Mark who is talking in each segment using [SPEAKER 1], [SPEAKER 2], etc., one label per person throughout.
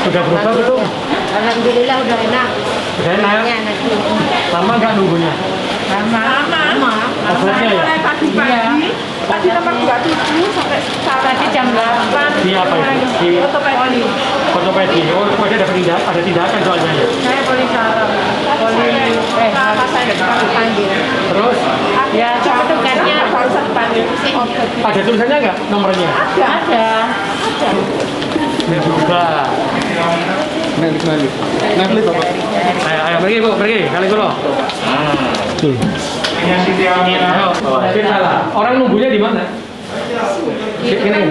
[SPEAKER 1] Sudah berubah belum?
[SPEAKER 2] Alhamdulillah udah enak.
[SPEAKER 1] Udah enak?
[SPEAKER 2] Enak.
[SPEAKER 1] Lama nggak nunggunya?
[SPEAKER 2] Lama.
[SPEAKER 1] Maksudnya ya?
[SPEAKER 3] Mulai pagi-pagi, tadi nomor 27 sampai
[SPEAKER 2] Tadi jam 8.
[SPEAKER 1] Di apa itu? Di
[SPEAKER 3] Otopedi.
[SPEAKER 1] ortopedi. Oh, ortopedi ada tindakan soalnya ya?
[SPEAKER 3] Saya poli saraf. Sama saya panggil.
[SPEAKER 1] Terus?
[SPEAKER 2] Ya, petugasnya
[SPEAKER 3] Barusan panggil.
[SPEAKER 1] Ada tulisannya nggak nomornya?
[SPEAKER 2] ada.
[SPEAKER 1] Ini juga.
[SPEAKER 4] Nanti Bapak.
[SPEAKER 1] Ayo pergi Bu, pergi. Kali dulu. Ayo, kita lah. Orang nunggunya di mana? Ini.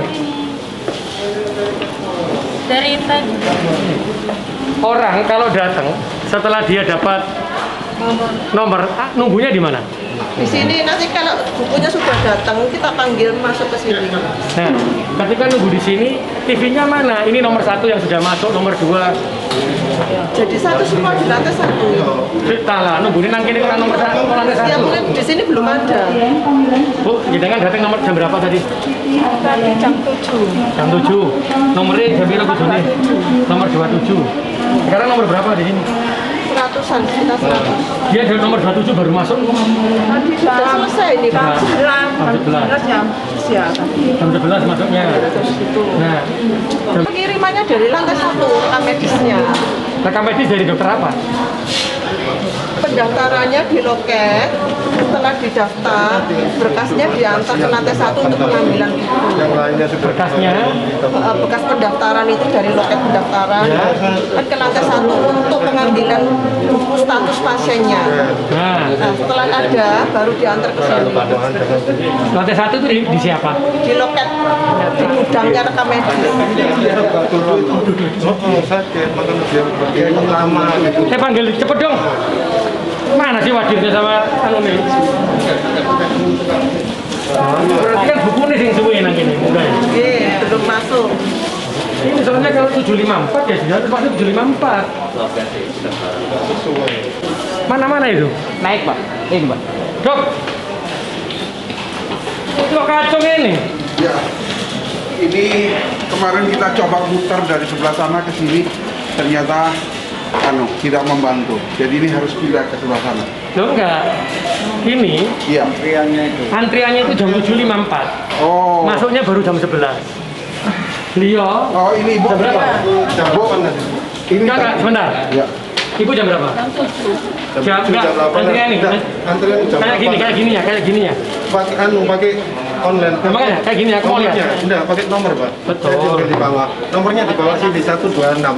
[SPEAKER 2] Dari tadi.
[SPEAKER 1] Orang kalau datang setelah dia dapat nomor, nunggunya di mana?
[SPEAKER 3] Di sini nanti kalau bukunya sudah datang, kita panggil masuk ke sini.
[SPEAKER 1] Nah, ketika nunggu di sini, TV-nya mana? Ini nomor 1 yang sudah masuk, nomor 2.
[SPEAKER 3] Jadi satu semua di lantai 1.
[SPEAKER 1] Salah, nungguin nang kene kan nomor 1, lantai
[SPEAKER 3] Ya
[SPEAKER 1] 1.
[SPEAKER 3] mungkin di sini belum ada.
[SPEAKER 1] Bu, jenengan datang nomor jam berapa tadi?
[SPEAKER 3] Tadi jam 7.
[SPEAKER 1] Jam 7. Nomornya jam berapa bojone? Nomor 27. Sekarang nomor berapa di sini?
[SPEAKER 3] Ratusan, kita 100.
[SPEAKER 1] Dia dari nomor 27 baru masuk.
[SPEAKER 3] Tadi sudah selesai nih, Pak.
[SPEAKER 1] Jam 11. Jam 11 masuknya. Nah,
[SPEAKER 3] Pengirimannya dari lantai 1, rekam medisnya.
[SPEAKER 1] rekam medis dari dokter apa?
[SPEAKER 3] Pendaftarannya di loket, setelah didaftar, berkasnya diantar ke lantai 1 untuk pengambilan buku.
[SPEAKER 4] Yang lainnya sudah
[SPEAKER 1] Berkasnya.
[SPEAKER 3] Bekas pendaftaran itu dari loket pendaftaran kan ke lantai 1 untuk pengambilan buku status pasiennya.
[SPEAKER 1] Nah,
[SPEAKER 3] Nah, setelah ada baru diantar ke sini
[SPEAKER 1] lantai 1 itu di siapa?
[SPEAKER 3] di loket di gudangnya rekam medis.
[SPEAKER 4] sakit, makan dia lama gitu.
[SPEAKER 1] Saya panggil cepet dong. Mana sih wadirnya sama anu nih? Berarti kan buku nih yang suwe nang kene, enggak ya?
[SPEAKER 3] Belum masuk.
[SPEAKER 1] Ini soalnya kalau 754 ya sudah termasuk 754. Mana itu?
[SPEAKER 5] Naik Pak, ini Pak.
[SPEAKER 1] Dok. Itu kacung ini.
[SPEAKER 6] Ya, ini kemarin kita coba muter dari sebelah sana ke sini, ternyata tidak membantu. Jadi ini harus pindah ke sebelah sana.
[SPEAKER 1] Loh enggak. Ini
[SPEAKER 6] Iya.
[SPEAKER 1] antriannya itu jam 7.54.
[SPEAKER 6] Oh.
[SPEAKER 1] Masuknya baru jam 11. Beliau
[SPEAKER 6] Oh, ini Ibu.
[SPEAKER 1] jam berapa?
[SPEAKER 6] Bu, ini
[SPEAKER 1] Enggak, sebentar.
[SPEAKER 6] Ya.
[SPEAKER 1] Ibu jam berapa? Jam enggak, antrian nih.
[SPEAKER 4] Antrian jam
[SPEAKER 1] Kayak gini ya.
[SPEAKER 4] pakai online.
[SPEAKER 1] Makanya kayak gini aku mau lihat.
[SPEAKER 4] Nomornya, enggak pakai nomor Pak.
[SPEAKER 1] Betul.
[SPEAKER 4] Saya tulis di bawah. Nomornya di bawah sini 126.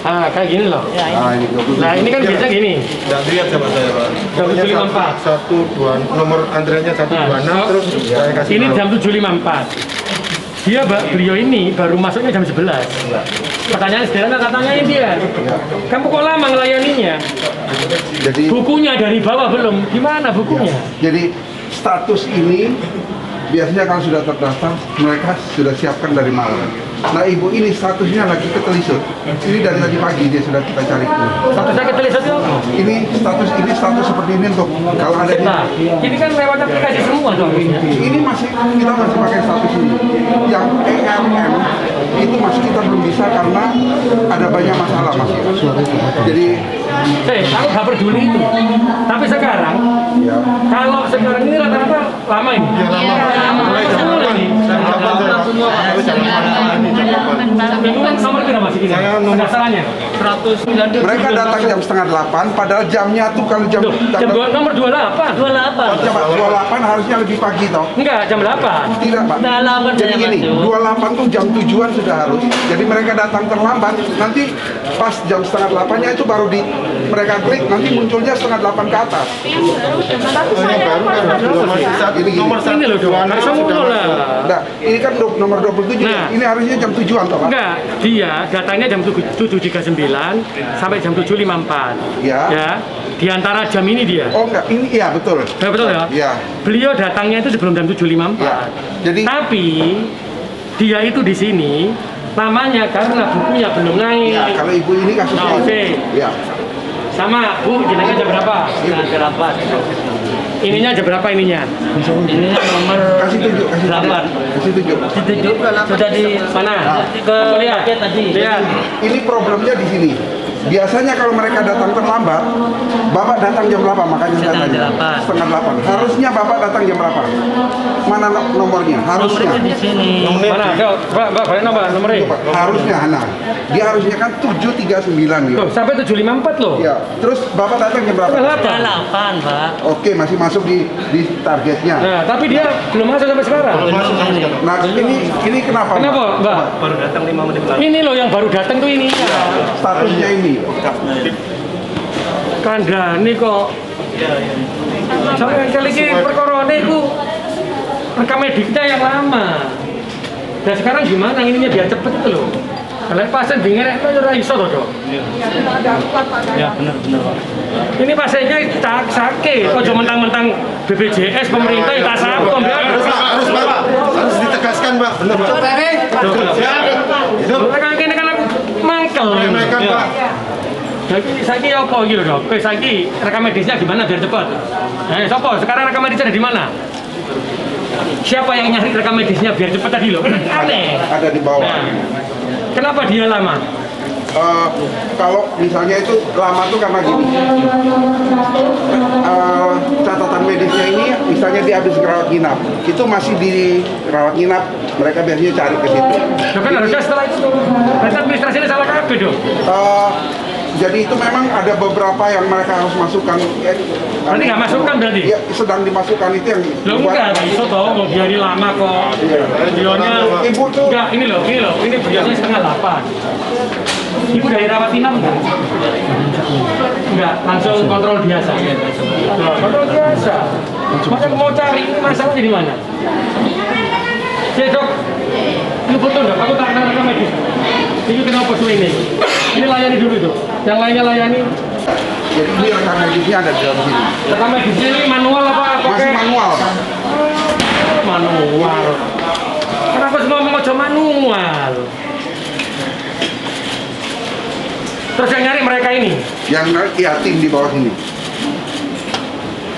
[SPEAKER 1] Ah, kayak gini loh.
[SPEAKER 6] Nah, ini 20.
[SPEAKER 1] Nah, ini kan biasa gini.
[SPEAKER 4] Enggak lihat sama saya Pak.
[SPEAKER 1] Jam 7.54.
[SPEAKER 4] 126 nomor antriannya 126
[SPEAKER 1] Nah,
[SPEAKER 4] terus saya kasih
[SPEAKER 1] ini
[SPEAKER 4] tahu.
[SPEAKER 1] jam 7.54. Beliau ini baru masuknya jam 11. Pertanyaan sederhana, katanya dia. Kamu kok lama ngelayaninya?
[SPEAKER 6] Jadi
[SPEAKER 1] Bukunya dari bawah belum? Gimana bukunya?
[SPEAKER 6] jadi status ini biasanya kalau sudah terdaftar mereka sudah siapkan dari malam. Nah, Ibu ini statusnya lagi ketelisut. Ini dari tadi pagi dia sudah kita cari.
[SPEAKER 1] Statusnya ketelisut itu apa?
[SPEAKER 6] Ini status seperti ini untuk kalau ada
[SPEAKER 1] Nah, ini kan lewat aplikasi semua tuh harusnya.
[SPEAKER 6] ini kita masih pakai status ini. Yang ERM itu masih kita belum bisa karena ada banyak masalah masih. Jadi
[SPEAKER 1] Aku gak peduli itu. Tapi sekarang,
[SPEAKER 6] ya,
[SPEAKER 1] kalau sekarang ini rata-rata lama ini.
[SPEAKER 4] Mulai jam 8. Jam 8 saya semua harus jam 8.
[SPEAKER 1] Itu kan nomor berapa sih ini?
[SPEAKER 4] Saya nomor-
[SPEAKER 1] Pendaftarannya? 190.
[SPEAKER 6] mereka datang jam setengah 8, padahal jamnya tuh kalau jam
[SPEAKER 1] Loh, nomor 28.
[SPEAKER 6] 28 harusnya lebih pagi toh.
[SPEAKER 1] Enggak, jam 8.
[SPEAKER 6] Tidak, Pak. Jadi gini, 28 tuh jam 7-an sudah harus. Jadi mereka datang terlambat, nanti pas jam setengah 8-nya itu baru mereka klik, nanti munculnya setengah 8 ke atas.
[SPEAKER 3] Tapi
[SPEAKER 4] Oh, yang
[SPEAKER 3] saya
[SPEAKER 4] baru kan nomor
[SPEAKER 6] Gini.
[SPEAKER 4] nomor
[SPEAKER 1] Ini loh dong, harus semua lah.
[SPEAKER 6] Nah, ini kan nomor 27
[SPEAKER 1] Nah.
[SPEAKER 6] ini harusnya jam 7-an toh, Pak.
[SPEAKER 1] Enggak, dia datangnya jam 7.39 sampai jam 7.54.
[SPEAKER 6] Ya.
[SPEAKER 1] Di antara jam ini dia.
[SPEAKER 6] Oh enggak, ini iya betul.
[SPEAKER 1] Ya, betul ya?
[SPEAKER 6] Iya.
[SPEAKER 1] Beliau datangnya itu sebelum jam 7.54.
[SPEAKER 6] Ya. Jadi
[SPEAKER 1] Tapi dia itu di sini lamanya karena bukunya belum naik.
[SPEAKER 6] ya, kalau Ibu ini kasusnya
[SPEAKER 1] Nah, oke.
[SPEAKER 6] Ya.
[SPEAKER 1] Sama Bu, jenengan jam berapa?
[SPEAKER 5] Setengah 8.
[SPEAKER 1] Ininya aja berapa ininya?
[SPEAKER 5] Ini nomor
[SPEAKER 6] Kasih tunjuk, kasih tunjuk.
[SPEAKER 5] 8.
[SPEAKER 6] Kasih tunjuk.
[SPEAKER 5] Ditunjuk sudah di
[SPEAKER 1] Mana?
[SPEAKER 5] ke
[SPEAKER 1] Lihat.
[SPEAKER 5] paket tadi.
[SPEAKER 1] Lihat.
[SPEAKER 6] Ini problemnya di sini. Biasanya kalau mereka datang terlambat, Bapak datang jam berapa? Makanya saya
[SPEAKER 5] Setengah
[SPEAKER 6] tanya.
[SPEAKER 5] delapan.
[SPEAKER 6] Setengah 8. Harusnya Bapak datang jam berapa? Mana nomornya? Harusnya.
[SPEAKER 5] Nomornya di sini.
[SPEAKER 1] Mana? Ada, Pak, balik nomornya.
[SPEAKER 6] Coba, harusnya, nah, dia harusnya kan 739 gitu.
[SPEAKER 1] Tuh, sampai 754 loh.
[SPEAKER 6] Ya, terus Bapak datang jam berapa?
[SPEAKER 5] Setengah 8, Pak.
[SPEAKER 6] Oke, masih masuk di targetnya.
[SPEAKER 1] Nah, tapi dia belum masuk sampai sekarang.
[SPEAKER 6] Nah, ini kenapa? Pak?
[SPEAKER 1] Kenapa, Mbak?
[SPEAKER 5] Baru datang 5 menit lalu.
[SPEAKER 1] Ini loh yang baru datang tuh ini.
[SPEAKER 6] Statusnya ini.
[SPEAKER 1] Kandhane kok. Sampai kali ini perkara niku rekam mediknya yang lama. Dan sekarang gimana ininya biar cepet itu loh. Kalau pasien dingerek itu ora iso to, Dok.
[SPEAKER 5] Ya, benar Pak.
[SPEAKER 1] Ini pasiennya sakit, kok cuma mentang-mentang BPJS pemerintah ya tak sampun
[SPEAKER 4] Harus Pak. Harus ditegaskan Pak. Benar Pak.
[SPEAKER 1] Kan kene kan aku mangkel.
[SPEAKER 4] Mereka Pak.
[SPEAKER 1] Jadi saiki apa iki lho, Dok? Kowe saiki rekam medisnya gimana biar cepat? Nah, sapa? Sekarang rekam medisnya ada di mana? Siapa yang nyari rekam medisnya biar cepat tadi loh? Aneh.
[SPEAKER 6] Ada di bawah.
[SPEAKER 1] Nah, kenapa dia lama?
[SPEAKER 6] Kalau misalnya itu lama tuh karena gini, catatan medisnya ini misalnya dia habis rawat inap, itu masih di rawat inap, mereka biasanya cari ke situ.
[SPEAKER 1] Loh kan harusnya setelah itu tuh, berarti administrasinya salah kabeh dong.
[SPEAKER 6] Jadi itu memang ada beberapa yang mereka harus masukkan.
[SPEAKER 1] Berarti nggak masukkan berarti?
[SPEAKER 6] Ya, sedang dimasukkan itu yang
[SPEAKER 1] Loh enggak, iso toh, mau biarin lama kok. Videonya,
[SPEAKER 6] Ibu tuh
[SPEAKER 1] enggak, ini videonya setengah 8. Ibu dari rawat inap enggak? Enggak, langsung kontrol biasa. Nah, kontrol biasa. Maka mau cari ini masalahnya di mana? Ya Dok, ini foto enggak? Aku tak kenal rekam medis. Ini kenapa suwe ini? Ini layani dulu tuh. Yang lainnya layani.
[SPEAKER 6] jadi ini rekam medisnya ada di dalam sini.
[SPEAKER 1] Rekam medisnya ini manual apa?
[SPEAKER 6] Masih manual, Pak.
[SPEAKER 1] Manual. Kenapa semua ngomong aja manual? Terus yang nyari mereka ini?
[SPEAKER 6] Yang tim di bawah sini.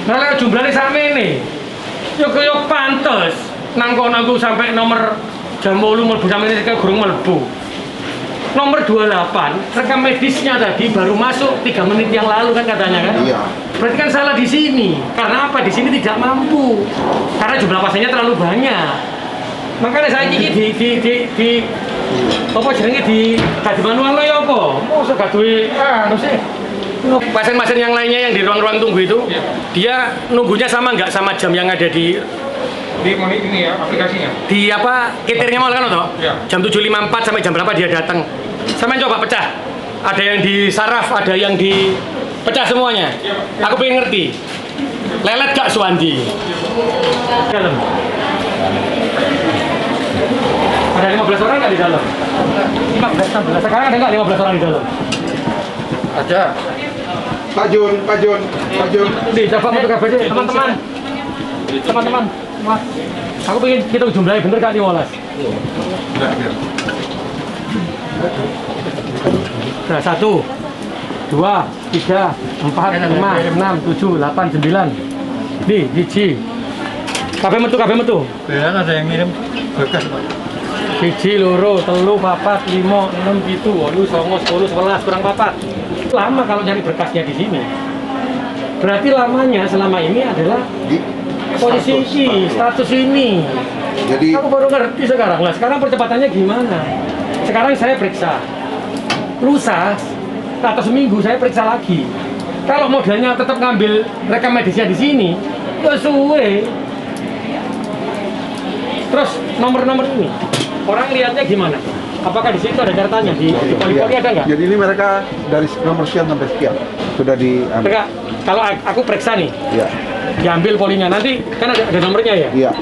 [SPEAKER 1] Nah, lewat jumlahnya sama ini. Yuk pantes. Nangko sampai nomor jam 8 melbu sampai ini gurung melbu. Nomor 28, rekam medisnya tadi baru masuk 3 menit yang lalu kan katanya kan?
[SPEAKER 6] Iya.
[SPEAKER 1] Berarti kan salah di sini. Karena apa? Di sini tidak mampu. Karena jumlah pasiennya terlalu banyak. Makanya saya ini di apa jenenge di manual lo ya apa? Mosok gak duwe sih. Pasien-pasien yang lainnya yang di ruang-ruang tunggu itu, dia nunggunya sama nggak sama jam yang ada di
[SPEAKER 7] ini ya aplikasinya.
[SPEAKER 1] Di apa ketirnya mau kan toh?
[SPEAKER 7] Ya.
[SPEAKER 1] Jam 7.54 sampai jam berapa dia datang? Sama coba pecah. Ada yang di saraf, ada yang di pecah semuanya. Aku pengen ngerti. Lelet gak Suwandi? Dalam. Ada 15 orang nggak di dalam? 15, 16. Sekarang ada nggak 15 orang di dalam?
[SPEAKER 7] Ada.
[SPEAKER 6] Pak Jun.
[SPEAKER 1] Di coba untuk KBD, teman-teman. Teman-teman. Mas, aku pengen hitung jumlahnya bener kak 15. Nah, 1, 2, 3, 4, 5, 6, 7, 8, 9. Nih, hiji. Kabeh metu.
[SPEAKER 5] Ya, ada yang ngirim bekas, Pak.
[SPEAKER 1] 1, 2, 3, 4, 5, 6, 7, 8, 9, 10, 11, kurang 4. Lama kalau nyari berkasnya di sini. Berarti lamanya selama ini adalah
[SPEAKER 6] Di
[SPEAKER 1] posisi status ini.
[SPEAKER 6] Jadi
[SPEAKER 1] Aku baru ngerti sekarang. Lah sekarang percepatannya gimana? Sekarang saya periksa. Lusa atau seminggu saya periksa lagi. Kalau modelnya tetap ngambil rekam medisnya di sini, ya suwe. Terus nomor-nomor ini, orang lihatnya gimana? Apakah di situ ada catatannya? Di poli-poli ada nggak?
[SPEAKER 6] Jadi ini mereka dari nomor sekian sampai sekian sudah diambil.
[SPEAKER 1] Enggak. Kalau aku periksa nih,
[SPEAKER 6] Iya.
[SPEAKER 1] diambil polinya. Nanti kan ada nomornya ya?
[SPEAKER 6] Iya.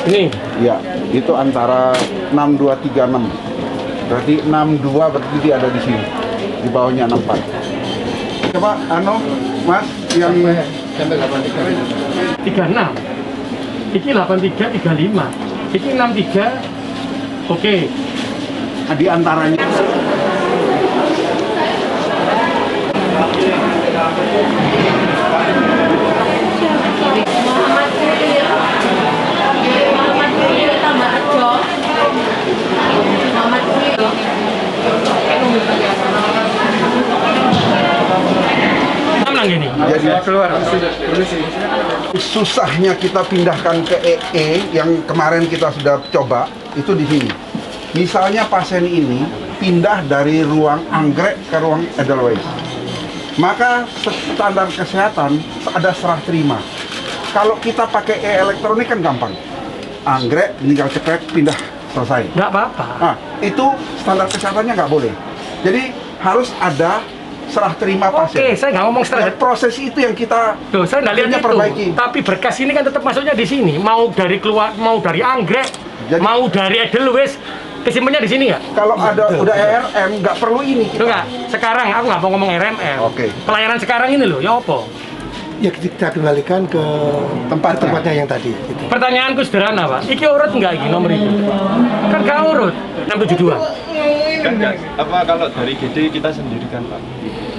[SPEAKER 1] Ini.
[SPEAKER 6] Iya. Itu antara 6236. Berarti 62 berarti dia ada di sini. Di bawahnya 64. Coba Mas yang
[SPEAKER 7] Sampai 83.
[SPEAKER 1] 36. Iki 83, 35. Iki 63. Oke.
[SPEAKER 6] di antaranya
[SPEAKER 2] Muhammad Kulio tambah Rejo. Muhammad Kulio.
[SPEAKER 1] Menang gini.
[SPEAKER 6] Jadi susahnya kita pindahkan ke EE yang kemarin kita sudah coba itu di sini. Misalnya pasien ini pindah dari ruang anggrek ke ruang Edelweiss, maka standar kesehatan ada serah terima. Kalau kita pakai elektronik kan gampang, anggrek tinggal cekrek pindah selesai.
[SPEAKER 1] Nggak apa-apa.
[SPEAKER 6] Nah, itu standar kesehatannya nggak boleh. Jadi harus ada serah terima pasien.
[SPEAKER 1] Oke, saya nggak ngomong
[SPEAKER 6] Dan proses itu yang kita
[SPEAKER 1] Loh, saya nggak lihat
[SPEAKER 6] akhirnya
[SPEAKER 1] itu.
[SPEAKER 6] perbaiki.
[SPEAKER 1] Tapi berkas ini kan tetap masuknya di sini. Mau dari keluar, mau dari anggrek,
[SPEAKER 6] Jadi-
[SPEAKER 1] mau dari Edelweiss, kesimpannya di sini nggak?
[SPEAKER 6] Kalau ada udah ERM nggak perlu ini.
[SPEAKER 1] Itu nggak. Sekarang aku nggak mau ngomong RMM.
[SPEAKER 6] Oke.
[SPEAKER 1] Pelayanan sekarang ini loh, ya apa?
[SPEAKER 8] Ya kita kembalikan ke tempatnya yang tadi. Gitu.
[SPEAKER 1] Pertanyaanku sederhana, Pak. Iki urut nggak iki nomor itu? Kan nggak urut. 672.
[SPEAKER 9] Kan enggak, apa kalau dari GD kita sendiri kan Pak?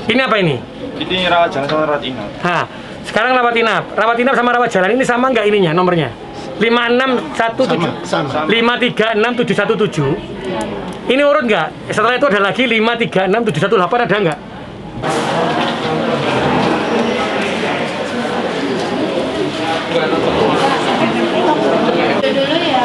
[SPEAKER 1] Ini apa ini?
[SPEAKER 9] Ini rawat jalan sama rawat inap.
[SPEAKER 1] Nah, sekarang rawat inap. Rawat inap sama rawat jalan ini sama nggak ininya nomornya? 56117.
[SPEAKER 8] Sama.
[SPEAKER 1] 5367717. Ini urut nggak? Setelah itu ada lagi 5367718 ada nggak?
[SPEAKER 2] Itu dulu ya.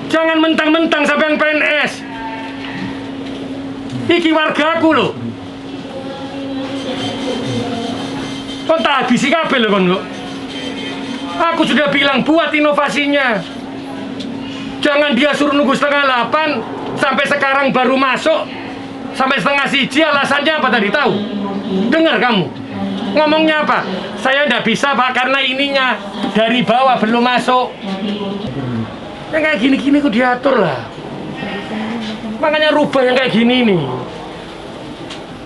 [SPEAKER 1] Jangan mentang-mentang sampai yang PNS. Iki wargaku loh. Kon tak habisi kabel loh kon kok. Aku sudah bilang buat inovasinya. Jangan dia suruh nunggu 7:30 sampai sekarang baru masuk. Sampai 1:30 alasannya apa tadi tahu? Dengar kamu. Ngomongnya apa? Saya nggak bisa Pak karena ininya dari bawah belum masuk. Yang kayak gini-gini kok diatur lah. Makanya rubah yang kayak gini nih.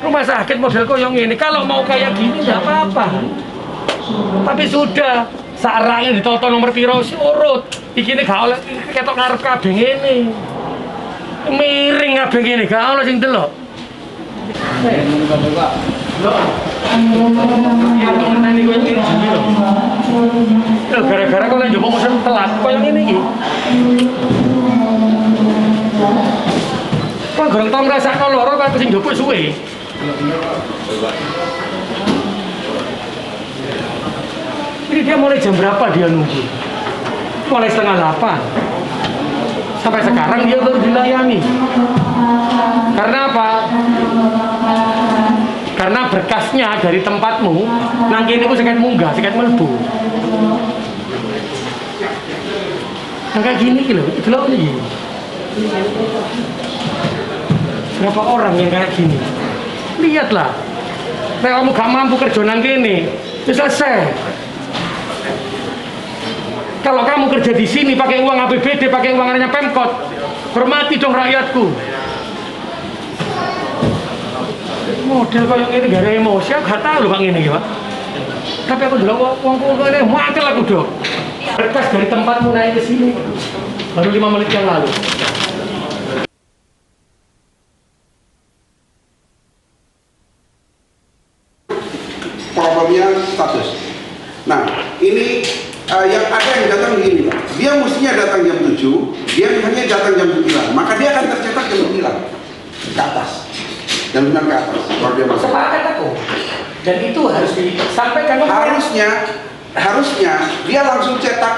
[SPEAKER 1] Rumah sakit model koyong ini kalau mau kayak gini nggak apa-apa. Tapi sudah sarangnya ditoto nomor piro si urut. Iki ini gak oleh ketok ngarep kabeh ngene. Miring kabeh ngene gak oleh sing delok. Gara-gara kau lagi mau pesen telat, koyong ini iki. Kau gorong tau ngrasakno loro kok sing njupuk suwe. Ini dia mulai jam berapa dia nunggu? Mulai 7:30. Sampai sekarang dia baru dilayani. Karena apa? Karena berkasnya dari tempatmu, nang kene ku seket munggah, seket mlebu. Yang kayak gini lho, itu loh ini. Berapa orang yang kayak gini? Lihatlah. Nek kamu gak mampu kerja nang kene, ya selesai. Kalau kamu kerja di sini pakai uang APBD, pakai uang anaknya Pemkot, hormati dong rakyatku. Model kayak ini gak ada emosi, aku gak tahu loh Pak ini Pak. Tapi aku bilang uang ini makel aku dong. Berkas dari tempatmu naik ke sini, baru 5 menit yang lalu.
[SPEAKER 6] Problemnya status. Nah, ini yang ada yang datang begini Pak. Dia mestinya datang jam 7, dia hanya datang jam 9. Maka dia akan tercetak jam 9 ke atas. Jam 9 ke atas, kalau dia masuk.
[SPEAKER 1] Sepakat aku. Dan itu harus disampaikan.
[SPEAKER 6] Harusnya dia langsung cetak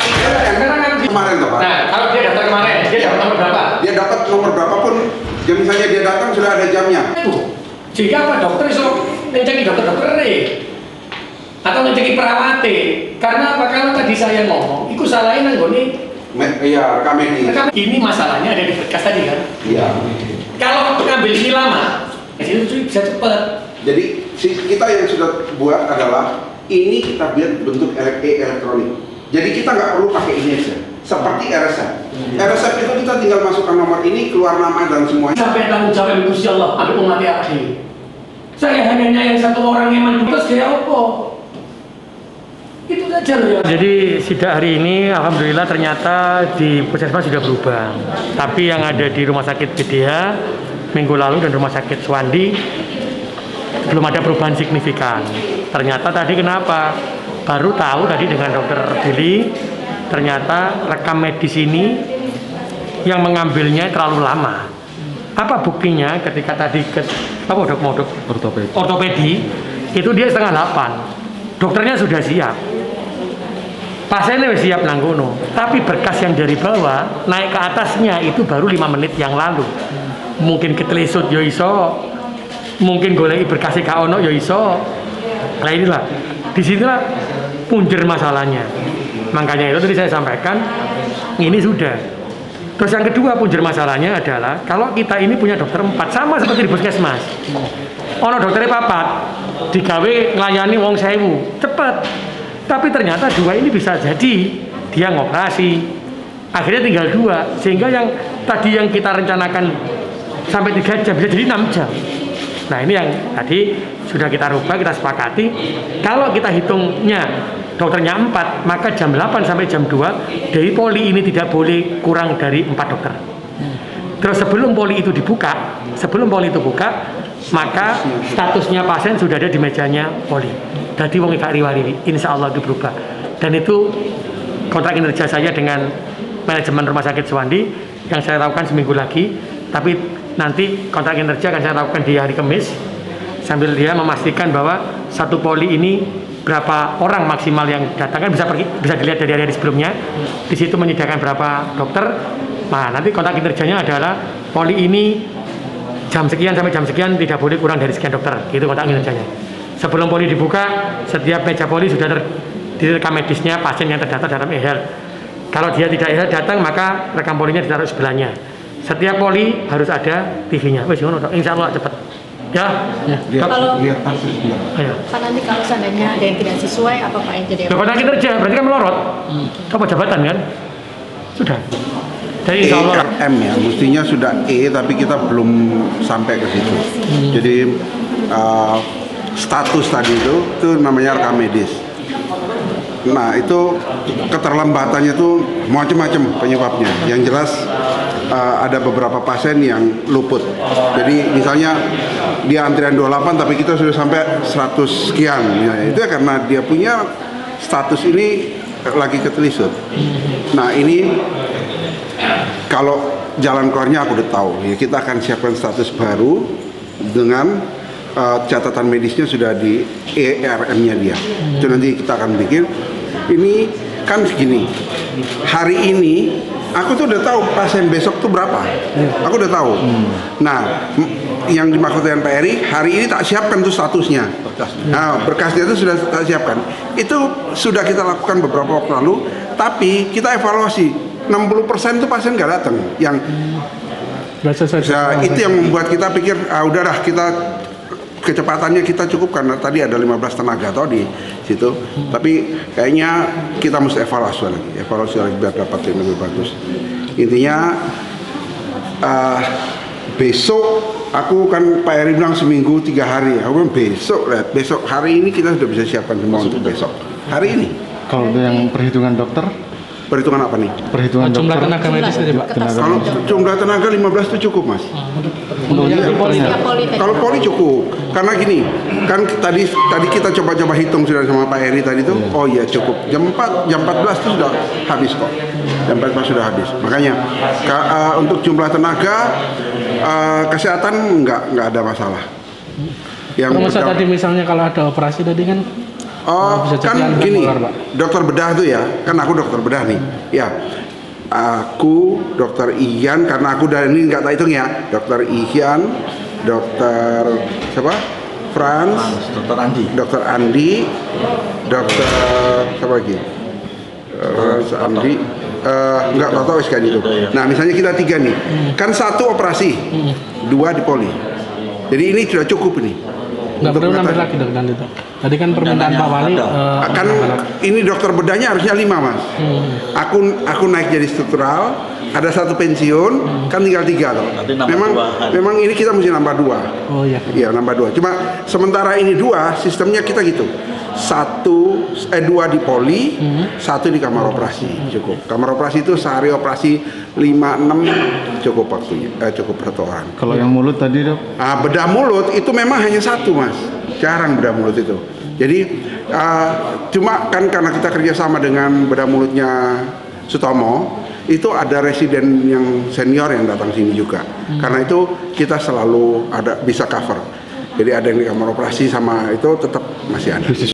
[SPEAKER 6] kemarin Pak.
[SPEAKER 1] Nah, kalau dia datang kemarin, dia dapat nomor berapa?
[SPEAKER 6] Dia dapat nomor berapapun, jam misalnya dia datang sudah ada jamnya.
[SPEAKER 1] Jika apa dokter itu ngeceki dokter nih, atau ngeceki perawate. Karena apa? Kalau tadi saya ngomong, itu salahnya nanggone.
[SPEAKER 6] Iya, rekam ini.
[SPEAKER 1] Ini masalahnya ada di berkas tadi kan?
[SPEAKER 6] Iya.
[SPEAKER 1] Kalau ngambil ini lama, itu bisa cepat.
[SPEAKER 6] Jadi kita yang sudah buat adalah ini kita buat bentuk elektronik. Jadi kita nggak perlu pakai ini aja. Seperti RSF. RSF itu kita tinggal masukkan nomor ini, keluar nama dan semuanya.
[SPEAKER 1] Sampai tanggung jawab Gusti Allah, ambil umat akhir. Saya hanya yang satu orang yang mandul, terus kayak apa? Jadi sidak hari ini alhamdulillah ternyata di puskesmas sudah berubah. Tapi yang ada di rumah sakit BDH minggu lalu dan rumah sakit Suwandi belum ada perubahan signifikan. Ternyata tadi kenapa? Baru tahu tadi dengan dokter Billy, ternyata rekam medis ini yang mengambilnya terlalu lama. Apa buktinya ketika tadi ke ortopedi itu dia 7:30. Dokternya sudah siap. Pasiennya siap nanggono, tapi berkas yang dari bawah naik ke atasnya itu baru 5 menit yang lalu. Mungkin ketelesut yo iso, mungkin goleki berkas gak ono yo iso. Nah inilah, disinilah punjer masalahnya. Makanya itu tadi saya sampaikan, ini sudah. Terus yang kedua punjer masalahnya adalah kalau kita ini punya dokter 4 sama seperti di puskesmas. Ono dokternya 4, digawe nglayani wong 1000, cepet. Tapi ternyata 2 ini bisa jadi dia ngoperasi, akhirnya tinggal 2, sehingga yang tadi yang kita rencanakan sampai 3 jam bisa jadi 6 jam. Nah ini yang tadi sudah kita rubah, kita sepakati. Kalau kita hitungnya dokternya 4, maka jam 8 sampai jam 2 dari poli ini tidak boleh kurang dari 4 dokter. Terus sebelum poli itu dibuka, maka statusnya pasien sudah ada di mejanya poli. Jadi wong gak riwari, insya Allah itu berubah. Dan itu kontrak kinerja saya dengan manajemen rumah sakit Suwandi yang saya lakukan seminggu lagi. Tapi nanti kontrak kinerja akan saya lakukan di hari Kamis sambil dia memastikan bahwa satu poli ini berapa orang maksimal yang datang, kan bisa dilihat dari hari sebelumnya. Di situ menyediakan berapa dokter. Nah nanti kontrak kinerjanya adalah poli ini jam sekian sampai jam sekian tidak boleh kurang dari sekian dokter. Itu kontrak kinerjanya. Sebelum poli dibuka, setiap meja poli sudah direkam medisnya pasien yang terdaftar dalam e-health. Kalau dia tidak e-health datang, maka rekam polinya ditaruh sebelahnya. Setiap poli harus ada TV-nya. Wes ngono, insya Allah cepat. Ya.
[SPEAKER 2] Kalau
[SPEAKER 6] Lihat kasus dia.
[SPEAKER 1] Ayo.
[SPEAKER 2] Pak nanti kalau seandainya ada yang tidak sesuai, apa Pak yang jadi?
[SPEAKER 1] Kontrak kinerja berarti kan melorot. Apa jabatan kan? Sudah. Jadi insya Allah.
[SPEAKER 6] ERM ya, mestinya sudah E tapi kita belum sampai ke situ. Jadi status tadi itu namanya rekam medis. Nah itu keterlambatannya tuh macam-macam penyebabnya. Yang jelas ada beberapa pasien yang luput. Jadi misalnya dia antrian 28 tapi kita sudah sampai 100 sekian. Ya, itu ya karena dia punya status ini lagi ketelisut. Nah ini kalau jalan keluarnya aku udah tahu. Ya, kita akan siapkan status baru dengan catatan medisnya sudah di ERM-nya dia. Itu nanti kita akan bikin. Ini kan segini. Hari ini aku tuh udah tahu pasien besok tuh berapa. Aku udah tahu. Nah, yang dimaksud dengan Pak Eri, hari ini tak siapkan tuh statusnya. Nah, berkasnya itu sudah tak siapkan. Itu sudah kita lakukan beberapa waktu lalu. Tapi kita evaluasi 60% itu pasien nggak datang. Yang itu yang membuat kita pikir, udahlah kita kecepatannya kita cukup karena tadi ada 15 tenaga atau di situ. Tapi kayaknya kita mesti evaluasi lagi biar dapat yang lebih bagus. Intinya besok aku kan Pak Eri bilang seminggu 3 hari. Aku bilang besok hari ini kita sudah bisa siapkan semua untuk besok. Hari ini.
[SPEAKER 4] Kalau yang perhitungan dokter?
[SPEAKER 6] Perhitungan apa nih?
[SPEAKER 4] Perhitungan
[SPEAKER 5] jumlah
[SPEAKER 4] dokter.
[SPEAKER 5] tenaga medis tadi Pak.
[SPEAKER 6] Kalau jumlah tenaga 15 itu cukup Mas. Kalau poli cukup, karena gini, kan tadi kita coba-coba hitung sudah sama Pak Eri tadi tuh, oh iya cukup. Jam 14 itu sudah habis kok. Jam 14 sudah habis. Makanya untuk jumlah tenaga kesehatan nggak ada masalah.
[SPEAKER 5] Masa tadi misalnya kalau ada operasi tadi kan
[SPEAKER 6] kan gini, dokter bedah tuh ya, kan aku dokter bedah nih, ya. Aku dokter Ian, karena aku dari ini nggak tak hitung ya, dokter Ian, dokter siapa? Franz, dokter Andi, dokter siapa lagi? Andi, nggak tahu sekali itu. Nah misalnya kita 3 nih, kan 1 operasi, 2 di poli. Jadi ini sudah cukup ini.
[SPEAKER 5] Nggak perlu nambah lagi dok nanti itu. Tadi kan permintaan Pak Wali.
[SPEAKER 6] Kan ini dokter bedahnya harusnya 5 Mas. Aku naik jadi struktural, ada 1 pensiun, kan tinggal 3 toh. Memang ini kita mesti nambah 2.
[SPEAKER 5] Oh iya.
[SPEAKER 6] Iya nambah 2. Cuma sementara ini 2 sistemnya kita gitu. dua di poli, satu di kamar operasi cukup. Kamar operasi itu sehari operasi 5-6 cukup waktunya, cukup satu orang.
[SPEAKER 4] Kalau yang mulut tadi dok?
[SPEAKER 6] Bedah mulut itu memang hanya satu mas, jarang bedah mulut itu. Jadi cuma kan karena kita kerjasama dengan bedah mulutnya Sutomo, itu ada residen yang senior yang datang sini juga. Karena itu kita selalu bisa cover. Jadi ada yang di kamar operasi sama itu tetap masih ada.
[SPEAKER 4] Khusus